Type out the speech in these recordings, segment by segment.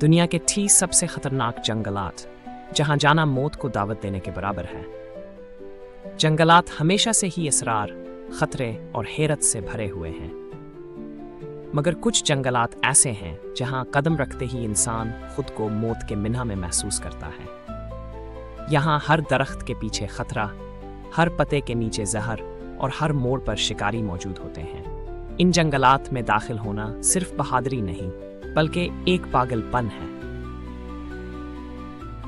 दुनिया के 30 सबसे खतरनाक जंगलात, जहां जाना मौत को दावत देने के बराबर है। जंगलात हमेशा से ही असरार, खतरे और हैरत से भरे हुए हैं, मगर कुछ जंगलात ऐसे हैं जहां कदम रखते ही इंसान खुद को मौत के मिन्हा में महसूस करता है। यहाँ हर दरख्त के पीछे खतरा, हर पत्ते के नीचे जहर और हर मोड़ पर शिकारी मौजूद होते हैं। इन जंगलात में दाखिल होना सिर्फ बहादुरी नहीं, बल्कि एक पागलपन है।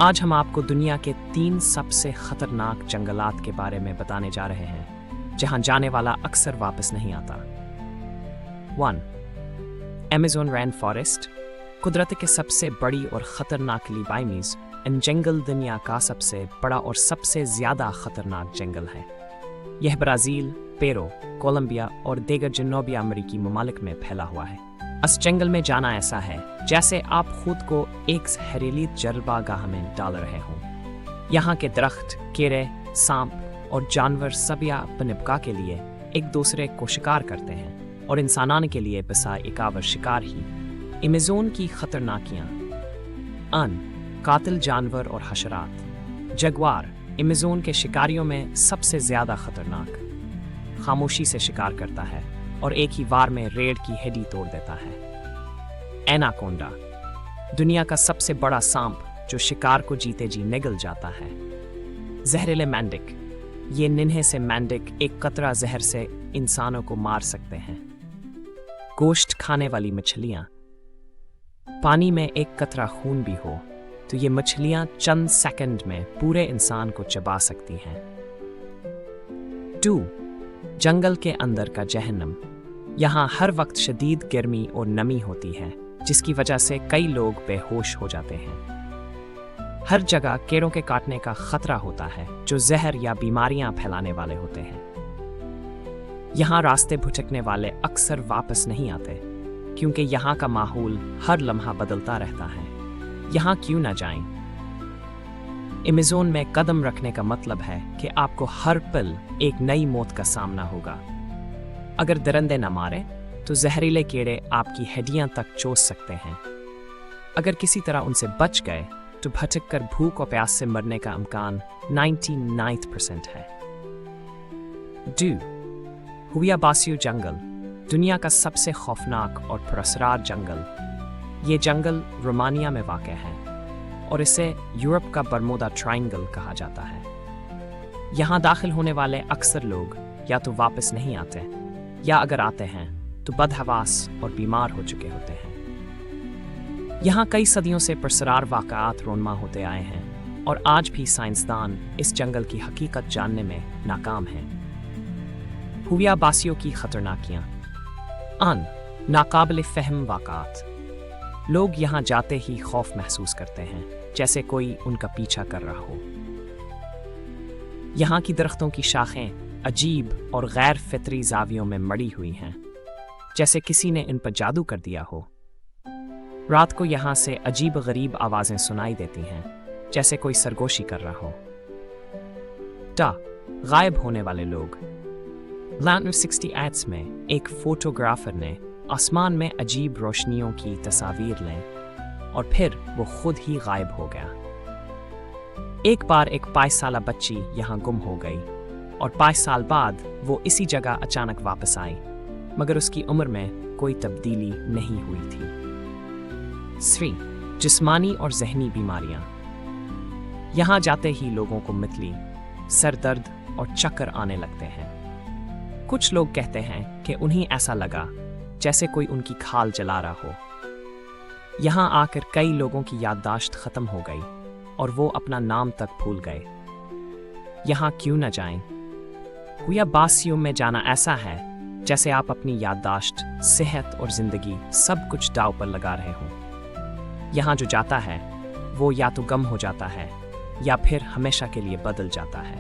आज हम आपको दुनिया के 3 सबसे खतरनाक जंगलात के बारे में बताने जा रहे हैं, जहां जाने वाला अक्सर वापस नहीं आता। 1. अमेज़न रेन फॉरेस्ट, कुदरत के सबसे बड़ी और खतरनाक लिबाइमीज इन जंगल दुनिया का सबसे बड़ा और सबसे ज्यादा खतरनाक जंगल है। यह ब्राज़ील, पेरू, कोलंबिया और दीगर जनूबी अमेरिकी ममालिक में फैला हुआ है। इस जंगल में जाना ऐसा है जैसे आप खुद को एक जहरीली जलवागाह में डाल रहे हों। यहाँ के दरख्त, कीड़े, सांप और जानवर सब अपनिबका के लिए एक दूसरे को शिकार करते हैं, और इंसानान के लिए बसा एकावर शिकार ही। अमेज़न की खतरनाकियाँ। कातिल जानवर और हशरात। जगुआर अमेज़न के शिकारियों में सबसे ज्यादा खतरनाक, खामोशी से शिकार करता है और एक ही वार में रेड की हड्डी तोड़ देता है। एनाकोंडा, दुनिया का सबसे बड़ा सांप जो शिकार को जीते जी निगल जाता है। जहरीले मैंडिक, ये निन्हे से मैंडिक एक कतरा जहर से इंसानों को मार सकते हैं। गोश्त खाने वाली मछलियां, पानी में एक कतरा खून भी हो तो ये मछलियां चंद सेकंड में पूरे इंसान को चबा सकती हैं। 2. जंगल के अंदर का जहन्नम। यहाँ हर वक्त शदीद गर्मी और नमी होती है, जिसकी वजह से कई लोग बेहोश हो जाते हैं। हर जगह कीड़ों के काटने का खतरा होता है, जो जहर या बीमारियां फैलाने वाले होते हैं। यहाँ रास्ते भटकने वाले अक्सर वापस नहीं आते, क्योंकि यहाँ का माहौल हर लम्हा बदलता रहता है। यहाँ क्यों ना जाएं? अमेज़न में कदम रखने का मतलब है कि आपको हर पल एक नई मौत का सामना होगा। अगर दरिंदे न मारे तो जहरीले कीड़े आपकी हड्डियां तक चोस सकते हैं। अगर किसी तरह उनसे बच गए तो भटक कर भूख और प्यास से मरने का इम्कान 99% है। 2. हुवियाबासियो जंगल, दुनिया का सबसे खौफनाक और पुरअसरार जंगल। ये जंगल रोमानिया में वाक़ है और इसे यूरोप का बरमूडा ट्रायंगल कहा जाता है। यहाँ दाखिल होने वाले अक्सर लोग या तो वापस नहीं आते, या अगर आते हैं तो बदहवास और बीमार हो चुके होते हैं। यहाँ कई सदियों से पुरअसरार वाक़यात रोनमा होते आए हैं, और आज भी साइंसदान इस जंगल की हकीकत जानने में नाकाम हैं। हुवियाबासियो की खतरनाकियाँ। नाकाबिल फ़हम वाक़यात। लोग यहाँ जाते ही खौफ महसूस करते हैं, जैसे कोई उनका पीछा कर रहा हो। यहाँ की दरख्तों की शाखें अजीब और गैर फितरी जावियों में मड़ी हुई हैं, जैसे किसी ने इन पर जादू कर दिया हो। रात को यहाँ से अजीब गरीब आवाजें सुनाई देती हैं, जैसे कोई सरगोशी कर रहा हो। गायब होने वाले लोग। लैंड 68 में एक फोटोग्राफर ने आसमान में अजीब रोशनियों की तस्वीर लें और फिर वो खुद ही गायब हो गया। एक बार एक 5 साला बच्ची यहाँ गुम हो गई, और 5 साल बाद वो इसी जगह अचानक वापस आई, मगर उसकी उम्र में कोई तब्दीली नहीं हुई थी। 3. जिस्मानी और जहनी बीमारियां। यहाँ जाते ही लोगों को मितली, सर दर्द और चक्कर आने लगते हैं। कुछ लोग कहते हैं कि उन्हें ऐसा लगा जैसे कोई उनकी खाल जला रहा हो। यहाँ आकर कई लोगों की याददाश्त खत्म हो गई और वो अपना नाम तक भूल गए। यहाँ क्यों न जाएं? हुवियाबासियो में जाना ऐसा है जैसे आप अपनी याददाश्त, सेहत और जिंदगी सब कुछ दांव पर लगा रहे हों। यहाँ जो जाता है वो या तो गम हो जाता है या फिर हमेशा के लिए बदल जाता है।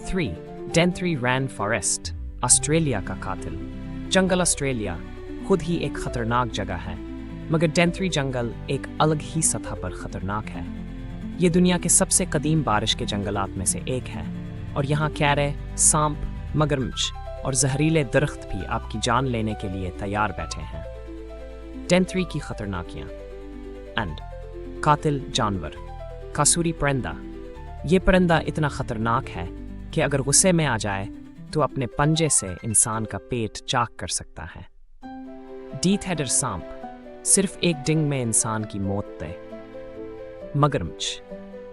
3. डेंथरी रैन फॉरेस्ट, ऑस्ट्रेलिया का कातिल जंगल। ऑस्ट्रेलिया खुद ही एक खतरनाक जगह है, मगर डेंथरी जंगल एक अलग ही सतह पर खतरनाक है। ये दुनिया के सबसे कदीम बारिश के जंगलात में से एक है, और यहाँ कैरे, सांप, मगरमच्छ और जहरीले दरख्त भी आपकी जान लेने के लिए तैयार बैठे हैं। डेंथरी की खतरनाकियां एंड कातिल जानवर कासूरी परिंदा। ये परिंदा इतना खतरनाक है कि अगर गुस्से में आ जाए तो अपने पंजे से इंसान का पेट चाक कर सकता है। डीथ हेडर सांप सिर्फ एक डिंग में इंसान की मौत दे। मगरमच्छ,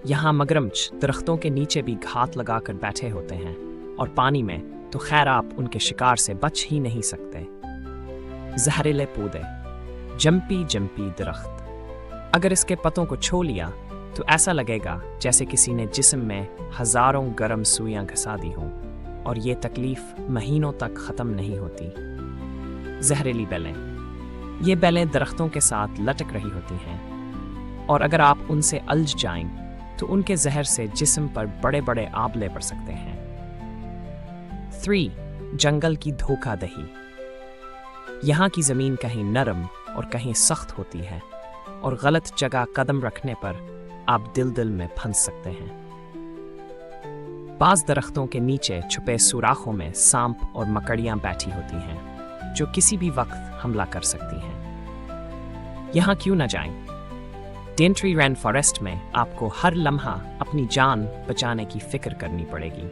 यहाँ मगरमच्छ दरख्तों के नीचे भी घात लगाकर बैठे होते हैं और पानी में तो खैर आप उनके शिकार से बच ही नहीं सकते। जहरीले पौधे, जंपी जंपी दरख्त, अगर इसके पत्तों को छू लिया तो ऐसा लगेगा जैसे किसी ने जिस्म में हजारों गर्म सुइयां घसा दी हों और ये तकलीफ महीनों तक ख़त्म नहीं होती। जहरीली बेलें, ये बेलें दरख्तों के साथ लटक रही होती हैं और अगर आप उनसे उलझ जाएं तो उनके जहर से जिस्म पर बड़े बड़े आबले पड़ सकते हैं। 3. जंगल की धोखाधही। यहाँ की ज़मीन कहीं नरम और कहीं सख्त होती है और गलत जगह कदम रखने पर आप दिल में फंस सकते हैं। बाज़ दरख्तों के नीचे छुपे सुराखों में सांप और मकड़ियाँ बैठी होती हैं जो किसी भी वक्त हमला कर सकती हैं। यहाँ क्यों न जाएं? डेंट्री रेन फॉरेस्ट में आपको हर लम्हा अपनी जान बचाने की फिक्र करनी पड़ेगी।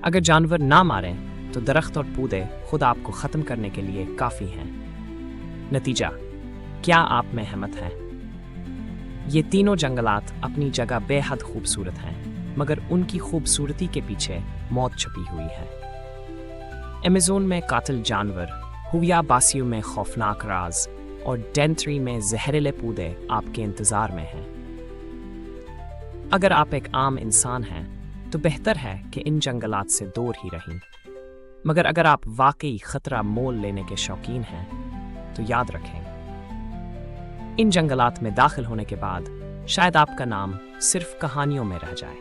अगर जानवर ना मारें तो दरख्त और पौधे खुद आपको ख़त्म करने के लिए काफ़ी हैं। नतीजा, क्या आप में हिम्मत है? ये तीनों जंगलात अपनी जगह बेहद खूबसूरत हैं, मगर उनकी खूबसूरती के पीछे मौत छुपी हुई है। अमेज़न में कातिल जानवर, हुविया बासियो में खौफनाक राज और डेंथरी में जहरीले पौधे आपके इंतज़ार में हैं। अगर आप एक आम इंसान हैं तो बेहतर है कि इन जंगलात से दूर ही रहें, मगर अगर आप वाकई खतरा मोल लेने के शौकीन हैं तो याद रखें, इन जंगलात में दाखिल होने के बाद शायद आपका नाम सिर्फ कहानियों में रह जाए।